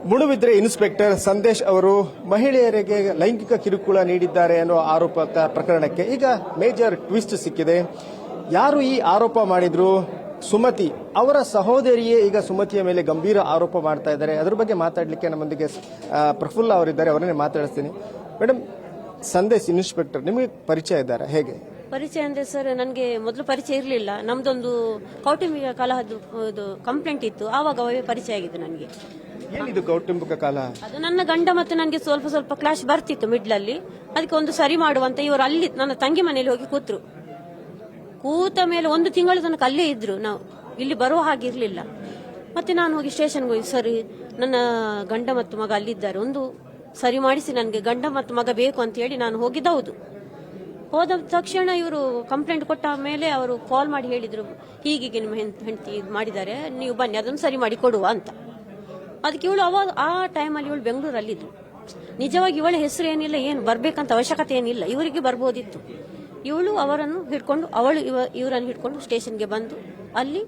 ಮುಳುಬಿದ್ರೆ inspector Sandesh ಅವರು ಮಹಿಳೆಯರಿಗೆ ಲೈಂಗಿಕ ಕಿರುಕುಳ ನೀಡಿದ್ದಾರೆ ಅನ್ನೋ ಆರೋಪದ ಪ್ರಕರಣಕ್ಕೆ ಈಗ ಮೇಜರ್ ಟ್ವಿಸ್ಟ್ ಸಿಕ್ಕಿದೆ. ಯಾರು ಈ ಆರೋಪ ಮಾಡಿದ್ರು? ಸುಮತಿ ಅವರ ಸಹೋದರಿಯೇ ಈಗ ಸುಮತಿಯ ಮೇಲೆ ಗಂಭೀರ ಆರೋಪ ಮಾಡ್ತಾ ಇದ್ದಾರೆ. ಅದ್ರ ಬಗ್ಗೆ ಮಾತಾಡಲಿಕ್ಕೆ ನಮ್ಮೊಂದಿಗೆ ಪ್ರಫುಲ್ಲ ಅವರಿದ್ದಾರೆ, ಅವರನ್ನೇ ಮಾತಾಡಿಸ್ತೀನಿ. ಮೇಡಮ್, ಸಂದೇಶ್ ಇನ್ಸ್ಪೆಕ್ಟರ್ ನಿಮಗೆ ಪರಿಚಯ ಇದ್ದಾರೆ? ಹೇಗೆ ಪರಿಚಯ ಅಂದ್ರೆ ಸರ್, ನನಗೆ ಮೊದಲು ಪರಿಚಯ ಇರಲಿಲ್ಲ. ನಮ್ದೊಂದು ಕೌಟುಂಬಿಕ ಕಲಹದ್ದು ಕಂಪ್ಲೇಂಟ್ ಇತ್ತು, ಆವಾಗ ಅವೇ ಪರಿಚಯ ಆಗಿದ್ದು ನನಗೆ. ಏನಿದು ಕೌಟುಂಬಿಕ ಕಲಹ? ಅದು ನನ್ನ ಗಂಡ ಮತ್ತೆ ನನಗೆ ಸ್ವಲ್ಪ ಸ್ವಲ್ಪ ಕ್ಲಾಶ್ ಬರ್ತಿತ್ತು ಮಿಡ್ಲಲ್ಲಿ. ಅದಕ್ಕೆ ಒಂದು ಸರಿ ಮಾಡುವಂತ ಇವರು ಅಲ್ಲಿ ನನ್ನ ತಂಗಿ ಮನೆಯಲ್ಲಿ ಹೋಗಿ ಕೂತ್ರು. ಕೂತ ಮೇಲೆ 1 ತಿಂಗಳ ತನಕ ಅಲ್ಲೇ ಇದ್ರು. ನಾವು ಇಲ್ಲಿ ಬರುವ ಹಾಗಿರ್ಲಿಲ್ಲ. ಮತ್ತೆ ನಾನು ಹೋಗಿ ಸ್ಟೇಷನ್ಗೆ ಹೋಗಿ, ಸರಿ ನನ್ನ ಗಂಡ ಮತ್ತು ಮಗ ಅಲ್ಲಿದ್ದಾರೆ, ಒಂದು ಸರಿ ಮಾಡಿಸಿ, ನನಗೆ ಗಂಡ ಮತ್ತು ಮಗ ಬೇಕು ಅಂತ ಹೇಳಿ ನಾನು ಹೋಗಿದ್ದು. ಹೌದು, ಹೋದ ತಕ್ಷಣ ಇವರು ಕಂಪ್ಲೇಂಟ್ ಕೊಟ್ಟ ಮೇಲೆ ಅವರು ಕಾಲ್ ಮಾಡಿ ಹೇಳಿದ್ರು, ಹೀಗೆ ನಿಮ್ಮ ಹೆಂಡತಿ ಮಾಡಿದ್ದಾರೆ, ನೀವು ಬನ್ನಿ ಅದನ್ನು ಸರಿ ಮಾಡಿ ಕೊಡುವ ಅಂತ. ಅದಕ್ಕೆ ಇವಳು ಅವಾಗ ಆ ಟೈಮಲ್ಲಿ ಇವಳು ಬೆಂಗಳೂರಲ್ಲಿದ್ದು. ನಿಜವಾಗಿ ಇವಳ ಹೆಸರು ಏನಿಲ್ಲ, ಏನು ಬರ್ಬೇಕಂತ ಅವಶ್ಯಕತೆ ಏನಿಲ್ಲ, ಇವರಿಗೆ ಬರ್ಬೋದಿತ್ತು. ಇವಳು ಅವರನ್ನು ಹಿಡ್ಕೊಂಡು, ಅವಳು ಇವರನ್ನು ಹಿಡ್ಕೊಂಡು ಸ್ಟೇಷನ್ಗೆ ಬಂದು ಅಲ್ಲಿ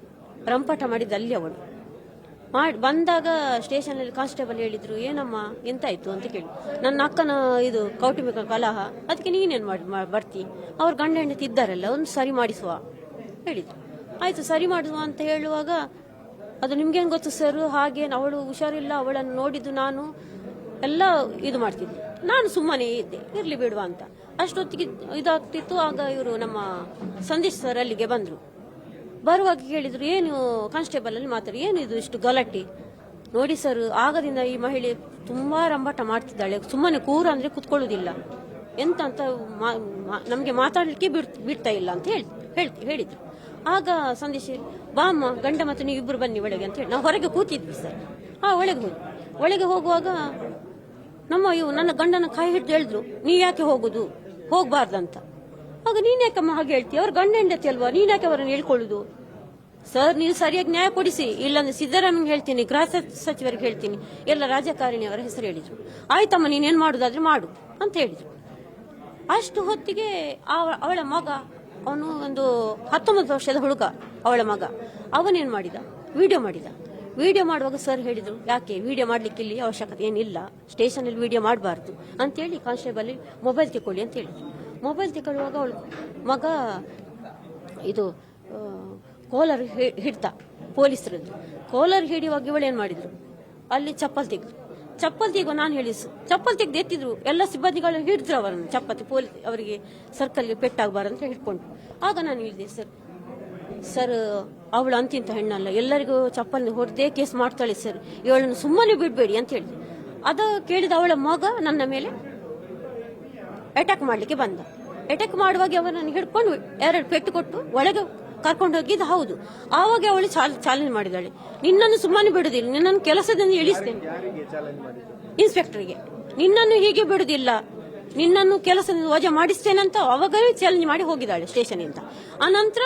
ರಂಪಾಟ ಮಾಡಿದ್ದು. ಅಲ್ಲಿ ಅವಳು ಬಂದಾಗ ಸ್ಟೇಷನಲ್ಲಿ ಕಾನ್ಸ್ಟೇಬಲ್ ಹೇಳಿದ್ರು, ಏನಮ್ಮ ಎಂತಾಯ್ತು ಅಂತ ಕೇಳಿ. ನನ್ನ ಅಕ್ಕನ ಇದು ಕೌಟುಂಬಿಕ ಕಲಹ, ಅದಕ್ಕೆ ನೀನೇನು ಬರ್ತಿ, ಅವ್ರ ಗಂಡ ಹೆಂಡತಿ ಇದ್ದಾರಲ್ಲ, ಒಂದು ಸರಿ ಮಾಡಿಸುವ ಹೇಳಿದ್ರು. ಆಯ್ತು ಸರಿ ಮಾಡುವ ಅಂತ ಹೇಳುವಾಗ, ಅದು ನಿಮ್ಗೇನು ಗೊತ್ತು ಸರ್, ಹಾಗೆ ಅವಳು ಹುಷಾರಿಲ್ಲ, ಅವಳನ್ನು ನೋಡಿದ್ದು ನಾನು ಎಲ್ಲ ಇದು ಮಾಡ್ತಿದ್ದೆ. ನಾನು ಸುಮ್ಮನೆ ಇದ್ದೆ, ಇರ್ಲಿ ಬಿಡುವ ಅಂತ. ಅಷ್ಟೊತ್ತಿಗೆ ಇದಾಗ್ತಿತ್ತು. ಆಗ ಇವರು ನಮ್ಮ ಸಂದೇಶ್ ಸರ್ ಅಲ್ಲಿಗೆ ಬಂದ್ರು. ಬರುವಾಗ ಕೇಳಿದ್ರು, ಏನು ಕಾನ್ಸ್ಟೇಬಲ್ ಅಲ್ಲಿ ಮಾತಾಡಿ, ಏನಿದು ಇಷ್ಟು ಗಲಾಟೆ ನೋಡಿ ಸರ್, ಆಗದಿಂದ ಈ ಮಹಿಳೆ ತುಂಬಾ ರಂಬಾಟ ಮಾಡ್ತಿದ್ದಾಳೆ, ಸುಮ್ಮನೆ ಕೂರ ಅಂದ್ರೆ ಕುತ್ಕೊಳ್ಳುವುದಿಲ್ಲ, ಎಂತ ಅಂತ ನಮ್ಗೆ ಮಾತಾಡ್ಲಿಕ್ಕೆ ಬಿಡ್ತಾ ಇಲ್ಲ ಅಂತ ಹೇಳಿದ್ರು. ಆಗ ಸಂದೇಶ್, ಬಾ ಅಮ್ಮ, ಗಂಡ ಮತ್ತು ನೀವು ಇಬ್ಬರು ಬನ್ನಿ ಒಳಗೆ ಅಂತ ಹೇಳಿ ನಾವು ಹೊರಗೆ ಕೂತಿದ್ವಿ ಸರ್. ಒಳಗೆ ಹೋಗುವಾಗ ನನ್ನ ಗಂಡನ ಕೈ ಹಿಡಿದು ಹೇಳಿದ್ರು, ನೀವ್ ಯಾಕೆ ಹೋಗುದು, ಹೋಗ್ಬಾರ್ದಂತ. ಆಗ ನೀನ್ ಯಾಕಮ್ಮ ಹಾಗೆ ಹೇಳ್ತೀವಿ, ಅವ್ರ ಗಂಡ ಹೆಂಡತಿ ಅಲ್ವಾ, ನೀನ್ ಯಾಕೆ ಅವರನ್ನು ಹೇಳ್ಕೊಳ್ಳುದು? ಸರ್, ನೀವು ಸರಿಯಾಗಿ ನ್ಯಾಯ ಕೊಡಿಸಿ, ಇಲ್ಲಾಂದ್ರೆ ಸಿದ್ದರಾಮಯ್ಯ ಹೇಳ್ತೀನಿ, ಗೃಹ ಸಚಿವರಿಗೆ ಹೇಳ್ತೀನಿ, ಎಲ್ಲ ರಾಜಕಾರಣಿ ಅವರ ಹೆಸರು ಹೇಳಿದ್ರು. ಆಯ್ತಮ್ಮ, ನೀನೇನ್ ಮಾಡುದಾದ್ರೆ ಮಾಡು ಅಂತ ಹೇಳಿದ್ರು. ಅಷ್ಟು ಹೊತ್ತಿಗೆ ಅವಳ ಮಗ, ಅವನು ಒಂದು 19 ವರ್ಷದ ಹುಡುಗ, ಅವಳ ಮಗ, ಅವನೇನ್ ಮಾಡಿದ, ವಿಡಿಯೋ ಮಾಡುವಾಗ ಸರ್ ಹೇಳಿದ್ರು, ಯಾಕೆ ವಿಡಿಯೋ ಮಾಡ್ಲಿಕ್ಕೆ ಇಲ್ಲಿ ಅವಶ್ಯಕತೆ ಏನಿಲ್ಲ, ಸ್ಟೇಷನ್ ಅಲ್ಲಿ ವಿಡಿಯೋ ಮಾಡಬಾರ್ದು ಅಂತೇಳಿ ಕಾನ್ಸ್ಟೇಬಲ್ ಮೊಬೈಲ್ ತಗೊಳ್ಳಿ ಅಂತ ಹೇಳಿದ್ರು. ಮೊಬೈಲ್ ತಗೊಳ್ಳುವಾಗ ಅವಳು ಮಗ ಇದು ಕೋಲರ್ ಹಿಡ್ತಾ, ಪೊಲೀಸರದ್ದು ಕೋಲರ್ ಹಿಡಿಯುವಾಗ ಇವಳೇನ್ ಮಾಡಿದ್ರು, ಅಲ್ಲಿ ಚಪ್ಪಲ್ ತೆಗೆದು ನಾನು ಹೇಳಿ ಚಪ್ಪಲ್ ತೆಗೆದು ಎತ್ತಿದ್ರು. ಎಲ್ಲ ಸಿಬ್ಬಂದಿಗಳು ಹಿಡಿದ್ರು ಅವರನ್ನು, ಚಪ್ಪತಿ ಪೊಲೀಸ್ ಅವರಿಗೆ ಸರ್ಕಲ್ಗೆ ಪೆಟ್ಟಾಗಬಾರ್ದು ಅಂತ ಹಿಡ್ಕೊಂಡು. ಆಗ ನಾನು ಹೇಳಿದೆ, ಸರ್ ಅವಳು ಅಂತಿಂತ ಹೆಣ್ಣಲ್ಲ, ಎಲ್ಲರಿಗೂ ಚಪ್ಪಲ್ ಹೊಡೆದೇ ಕೇಸ್ ಮಾಡ್ತಾಳೆ ಸರ್, ಇವಳನ್ನು ಸುಮ್ಮನೆ ಬಿಡಬೇಡಿ ಅಂತ ಹೇಳಿದೆ. ಅದ ಕೇಳಿದ ಅವಳ ಮಗ ನನ್ನ ಮೇಲೆ ಅಟ್ಯಾಕ್ ಮಾಡ್ಲಿಕ್ಕೆ ಬಂದ. ಅಟ್ಯಾಕ್ ಮಾಡುವಾಗ ಅವನನ್ನು ಹಿಡ್ಕೊಂಡು 2 ಪೆಟ್ಟು ಕೊಟ್ಟು ಒಳಗೆ ಕರ್ಕೊಂಡು ಹೋಗಿದ್ದು. ಹೌದು, ಆವಾಗ ಅವಳು ಚಾಲೆಂಜ್ ಮಾಡಿದಾಳೆ, ನಿನ್ನನ್ನು ಸುಮ್ಮನೆ ಬಿಡುದಿಲ್ಲ, ನಿನ್ನನ್ನು ಕೆಲಸದಿಂದ ಇಳಿಸ್ತೇನೆ, ಇನ್ಸ್ಪೆಕ್ಟರ್ಗೆ ನಿನ್ನನ್ನು ಹೀಗೆ ಬಿಡುದಿಲ್ಲ, ನಿನ್ನನ್ನು ಕೆಲಸದಿಂದ ವಜಾ ಮಾಡಿಸ್ತೇನೆ ಅಂತ ಅವಾಗಲೇ ಚಾಲೆಂಜ್ ಮಾಡಿ ಹೋಗಿದ್ದಾಳೆ ಸ್ಟೇಷನ್ ಇಂದ. ಆನಂತರ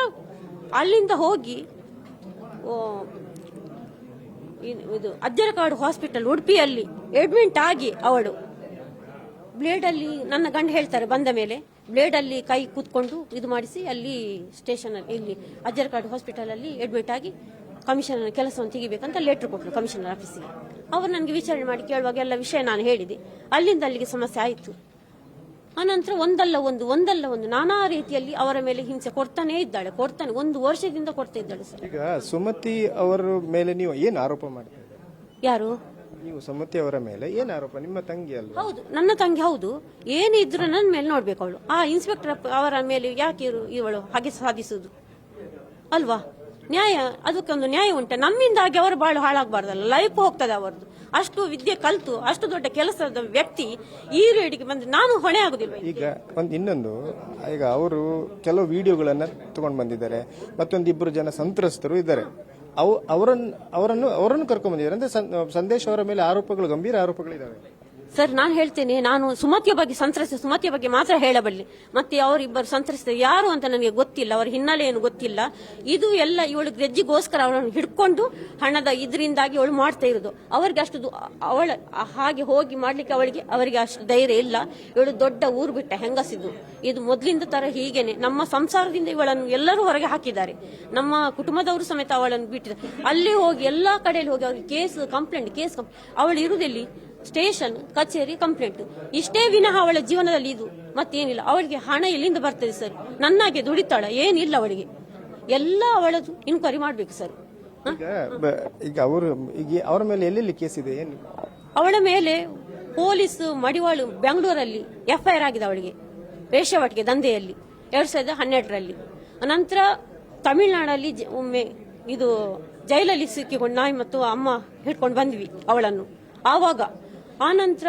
ಅಲ್ಲಿಂದ ಹೋಗಿ ಇದು ಅಜ್ಜರಕಾಡು ಹಾಸ್ಪಿಟಲ್ ಉಡುಪಿಯಲ್ಲಿ ಅಡ್ಮಿಟ್ ಆಗಿ, ಅವಳು ಬ್ಲೇಡ್ ಅಲ್ಲಿ, ನನ್ನ ಗಂಡ ಹೇಳ್ತಾರೆ ಬಂದ ಮೇಲೆ, ಬ್ಲೇಡ್ ಅಲ್ಲಿ ಕೈ ಕೂತ್ಕೊಂಡು ಇದು ಮಾಡಿಸಿ ಅಲ್ಲಿ ಸ್ಟೇಷನ್ ಅಲ್ಲಿ, ಇಲ್ಲಿ ಅಜ್ಜರಕಾಡು ಹಾಸ್ಪಿಟಲ್ ಅಲ್ಲಿ ಅಡ್ಮಿಟ್ ಆಗಿ ಕಮಿಷನರ್ ಕೆಲಸವನ್ನು ತೆಗಿಬೇಕಂತ ಲೆಟರ್ ಕೊಟ್ಟರು ಕಮಿಷನರ್ ಆಫೀಸಿಗೆ. ಅವರು ನನಗೆ ವಿಚಾರಣೆ ಮಾಡಿ ಕೇಳುವಾಗ ಎಲ್ಲ ವಿಷಯ ನಾನು ಹೇಳಿದೆ. ಅಲ್ಲಿಂದ ಅಲ್ಲಿಗೆ ಸಮಸ್ಯೆ ಆಯಿತು. ಆನಂತರ ಒಂದಲ್ಲ ಒಂದು ನಾನಾ ರೀತಿಯಲ್ಲಿ ಅವರ ಮೇಲೆ ಹಿಂಸೆ ಕೊಡ್ತಾನೆ ಇದ್ದಾಳೆ, 1 ವರ್ಷದಿಂದ ಕೊಡ್ತಾ ಇದ್ದಾಳೆ ಸರ್. ಈಗ ಸುಮತಿ ಅವರ ಮೇಲೆ ನೀವು ಏನು ಆರೋಪ ಮಾಡ್ತೀರಿ? ಯಾರು? ನೀವು ಸುಮತಿ ಅವರ ಮೇಲೆ ಏನು ಆರೋಪ? ನಿಮ್ಮ ತಂಗಿ ಅಲ್ಲ? ಹೌದು, ನನ್ನ ತಂಗಿ. ಹೌದು, ಏನಿದ್ರು ನನ್ನ ಮೇಲೆ ನೋಡ್ಬೇಕು ಅವಳು. ಆ ಇನ್ಸ್ಪೆಕ್ಟರ್ ಅವರ ಮೇಲೆ ಯಾಕೆ ಇವಳು ಹಾಗೆ ಸಾಧಿಸುದು ಅಲ್ವಾ? ನ್ಯಾಯ, ಅದಕ್ಕೊಂದು ನ್ಯಾಯ ಉಂಟು. ನಮ್ಮಿಂದಾಗಿ ಅವರು ಬಹಳ ಹಾಳಾಗಬಾರ್ದಲ್ಲ, ಲೈಫ್ ಹೋಗ್ತದೆ ಅವರದ್ದು. ಅಷ್ಟು ವಿದ್ಯೆ ಕಲ್ತು ಅಷ್ಟು ದೊಡ್ಡ ಕೆಲಸದ ವ್ಯಕ್ತಿ ಈ ರೇಡಿಗೆ ಬಂದ್ರೆ ನಾನು ಹೊಣೆ ಆಗುದಿಲ್ಲ. ಈಗ ಇನ್ನೊಂದು, ಈಗ ಅವರು ಕೆಲವು ವಿಡಿಯೋಗಳನ್ನ ತಗೊಂಡು ಬಂದಿದ್ದಾರೆ, ಮತ್ತೊಂದಿಬ್ಬರು ಜನ ಸಂತ್ರಸ್ತರು ಇದ್ದಾರೆ, ಅವರನ್ನು ಕರ್ಕೊಂಡ್ ಬಂದಿದ್ದಾರೆ. ಅಂದ್ರೆ ಸಂದೇಶ್ ಅವರ ಮೇಲೆ ಆರೋಪಗಳು, ಗಂಭೀರ ಆರೋಪಗಳಿದ್ದಾವೆ. ಸರ್ ನಾನು ಹೇಳ್ತೇನೆ, ನಾನು ಸುಮತಿಯ ಬಗ್ಗೆ ಸಂತ್ರಸ್ತೆ ಸುಮತಿಯ ಬಗ್ಗೆ ಮಾತ್ರ ಹೇಳಬಲ್ಲೆ. ಮತ್ತೆ ಅವರಿಬ್ಬರು ಸಂತ್ರಸ್ತೆ ಯಾರು ಅಂತ ನನಗೆ ಗೊತ್ತಿಲ್ಲ, ಅವರ ಹಿನ್ನೆಲೆ ಏನು ಗೊತ್ತಿಲ್ಲ. ಇದು ಎಲ್ಲ ಇವಳು ಗೆಜ್ಜಿಗೋಸ್ಕರ ಅವಳನ್ನು ಹಿಡ್ಕೊಂಡು ಹಣದ ಇದರಿಂದಾಗಿ ಅವಳು ಮಾಡ್ತಾ ಇರೋದು. ಅವರಿಗೆ ಅಷ್ಟು ಅವಳ ಹಾಗೆ ಹೋಗಿ ಮಾಡ್ಲಿಕ್ಕೆ ಅವರಿಗೆ ಅಷ್ಟು ಧೈರ್ಯ ಇಲ್ಲ. ಇವಳು ದೊಡ್ಡ ಊರು ಬಿಟ್ಟ ಹೆಂಗಸಿದ್ದು. ಇದು ಮೊದಲಿಂದ ತರ ಹೀಗೇನೆ ನಮ್ಮ ಸಂಸಾರದಿಂದ ಇವಳನ್ನು ಎಲ್ಲರೂ ಹೊರಗೆ ಹಾಕಿದ್ದಾರೆ. ನಮ್ಮ ಕುಟುಂಬದವರು ಸಮೇತ ಅವಳನ್ನು ಬಿಟ್ಟಿದ್ದಾರೆ. ಅಲ್ಲಿ ಹೋಗಿ ಎಲ್ಲಾ ಕಡೆಯಲ್ಲಿ ಹೋಗಿ ಅವ್ರಿಗೆ ಕಂಪ್ಲೇಂಟ್ ಅವಳು ಇರುವುದಲ್ಲಿ ಸ್ಟೇಷನ್, ಕಚೇರಿ, ಕಂಪ್ಲೇಂಟ್ ಇಷ್ಟೇ ವಿನಃ ಅವಳ ಜೀವನದಲ್ಲಿ ಇದು ಮತ್ತೇನಿಲ್ಲ. ಅವಳಿಗೆ ಹಣ ಎಲ್ಲಿಂದ ಬರ್ತದೆ ಸರ್? ನನ್ನಾಗೆ ದುಡಿತಾಳ ಏನಿಲ್ಲ ಅವಳಿಗೆ. ಎಲ್ಲ ಅವಳದು ಇನ್ಕ್ವೈರಿ ಮಾಡ್ಬೇಕು ಸರ್. ಈಗ ಅವರ ಮೇಲೆ ಎಲ್ಲೆಲ್ಲಿ ಕೇಸ್ ಇದೆ? ಏನು ಅವಳ ಮೇಲೆ ಪೊಲೀಸ್ ಮಡಿವಾಳು ಬೆಂಗಳೂರಲ್ಲಿ FIR ಆಗಿದೆ ಅವಳಿಗೆ ವೇಶ್ಯಾವಾಟಿಕೆ ದಂಧೆಯಲ್ಲಿ 2012ರಲ್ಲಿ. ನಂತರ ತಮಿಳುನಾಡಲ್ಲಿ ಒಮ್ಮೆ ಇದು ಜೈಲಲ್ಲಿ ಸಿಕ್ಕಿಕೊಂಡು ನಾಯಿ ಮತ್ತು ಅಮ್ಮ ಹಿಡ್ಕೊಂಡು ಬಂದ್ವಿ ಅವಳನ್ನು ಆವಾಗ. ಆನಂತರ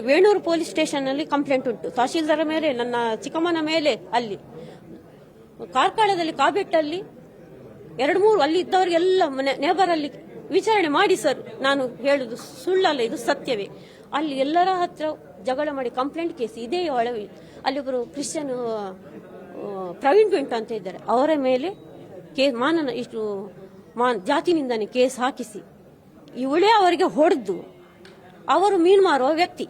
ವೇಣೂರು ಪೊಲೀಸ್ ಸ್ಟೇಷನ್ ನಲ್ಲಿ ಕಂಪ್ಲೇಂಟ್ ಉಂಟು, ತಹಶೀಲ್ದಾರ್ ಮೇಲೆ, ನನ್ನ ಚಿಕ್ಕಮ್ಮನ ಮೇಲೆ. ಅಲ್ಲಿ ಕಾರ್ಕಳದಲ್ಲಿ ಕಾಬೆಟ್ಟಲ್ಲಿ 2-3 ಅಲ್ಲಿ ಇದ್ದವರಿಗೆಲ್ಲ ನೇಬರ್ ಅಲ್ಲಿ ವಿಚಾರಣೆ ಮಾಡಿ ಸರ್. ನಾನು ಹೇಳುದು ಸುಳ್ಳಲ್ಲ, ಇದು ಸತ್ಯವೇ. ಅಲ್ಲಿ ಎಲ್ಲರ ಹತ್ರ ಜಗಳ ಮಾಡಿ ಕಂಪ್ಲೇಂಟ್ ಕೇಸ್ ಇದೇ ಒಳಗೆ. ಅಲ್ಲಿ ಒಬ್ಬರು ಕ್ರಿಶ್ಚಿಯನ್ ಪ್ರವೀಣ್ ಪಿಂಟು ಅಂತ ಇದ್ದಾರೆ, ಅವರ ಮೇಲೆ ಜಾತಿ ನಿಂದನೆ ಕೇಸ್ ಹಾಕಿಸಿ ಇವಳೇ ಅವರಿಗೆ ಹೊಡೆದು, ಅವರು ಮೀನು ಮಾರುವ ವ್ಯಕ್ತಿ,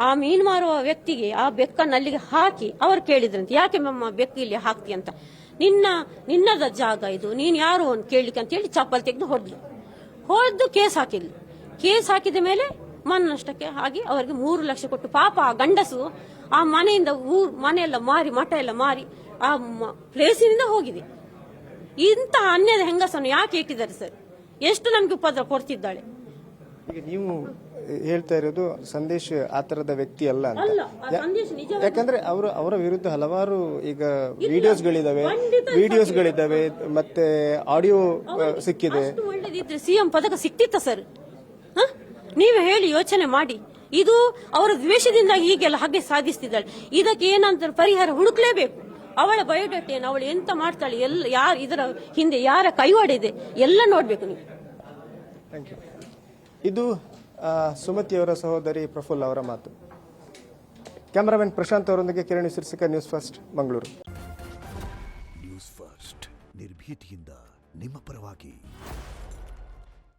ಆ ಮೀನು ಮಾರುವ ವ್ಯಕ್ತಿಗೆ ಆ ಬೆಕ್ಕನ್ನು ಅಲ್ಲಿಗೆ ಹಾಕಿ ಅವರು ಕೇಳಿದ್ರಂತೆ, ಯಾಕೆ ಮಮ್ಮ ಬೆಕ್ಕು ಇಲ್ಲಿ ಹಾಕ್ತಿ ಅಂತ. ನಿನ್ನದ ಜಾಗ ಇದು, ನೀನ್ ಯಾರು ಅಂತ ಕೇಳಲಿಕ್ಕೆ ಅಂತ ಹೇಳಿ ಚಪ್ಪಲ್ ತೆಗೆದು ಹೊಡೆದು ಕೇಸ್ ಹಾಕಿದ್ಲು. ಕೇಸ್ ಹಾಕಿದ ಮೇಲೆ ಮನನಷ್ಟಕ್ಕೆ ಹಾಗೆ ಅವರಿಗೆ 3 ಲಕ್ಷ ಕೊಟ್ಟು, ಪಾಪ ಆ ಗಂಡಸು ಆ ಮನೆಯಿಂದ ಮನೆಯೆಲ್ಲ ಮಾರಿ, ಮಠ ಎಲ್ಲ ಮಾರಿ ಆ ಪ್ಲೇಸಿನಿಂದ ಹೋಗಿದೆ. ಇಂಥ ಅನ್ಯದ ಹೆಂಗಸನ್ನು ಯಾಕೆ ಇಟ್ಟಿದ್ದಾರೆ ಸರ್? ಎಷ್ಟು ನಮ್ಗೆ ಉಪದ್ರ ಕೊಡ್ತಿದ್ದಾಳೆ. ಈಗ ನೀವು ಹೇಳ್ತಾ ಇರೋದು ಸಂದೇಶ್ ಆ ತರದ ವ್ಯಕ್ತಿ ಅಲ್ಲ ಅಂತ. ಅಲ್ಲ, ಆ ಸಂದೇಶ ನಿಜ. ಯಾಕಂದ್ರೆ ಅವರ ವಿರುದ್ಧ ಹಲವಾರು ಈಗ ವಿಡಿಯೋಸ್ಗಳಿದ್ದಾವೆ ಮತ್ತೆ ಆಡಿಯೋ ಸಿಕ್ಕಿದೆ. ಅಷ್ಟು ಒಳ್ಳೇದಿದ್ರೆ CM ಪದಕ ಸಿಕ್ತಿತ್ತ ಸರ್? ನೀವು ಹೇಳಿ, ಯೋಚನೆ ಮಾಡಿ. ಇದು ಅವರ ದ್ವೇಷದಿಂದ ಹೀಗೆಲ್ಲ ಹಾಗೆ ಸಾಧಿಸ್ತಿದ್ದಾಳೆ. ಇದಕ್ಕೆ ಏನಂತ ಪರಿಹಾರ ಹುಡುಕ್ಲೇಬೇಕು. ಅವಳ ಬಯೋಡೇಟಾ ಏನು, ಅವಳು ಎಂತ ಮಾಡ್ತಾಳೆ, ಎಲ್ಲ ಯಾರು ಇದರ ಹಿಂದೆ ಯಾರ ಕೈವಾಡಿದೆ ಎಲ್ಲ ನೋಡ್ಬೇಕು ನೀವು. Thank you. ಇದು ಸುಮತಿಯವರ ಸಹೋದರಿ ಪ್ರಫುಲ್ ಅವರ ಮಾತು. ಕ್ಯಾಮರಾಮನ್ ಪ್ರಶಾಂತ್ ಅವರೊಂದಿಗೆ Kiran Sirsika, news first, Mangaluru. News first ನಿರ್ಭೀತಿಯಿಂದ ನಿಮ್ಮ ಪರವಾಗಿ.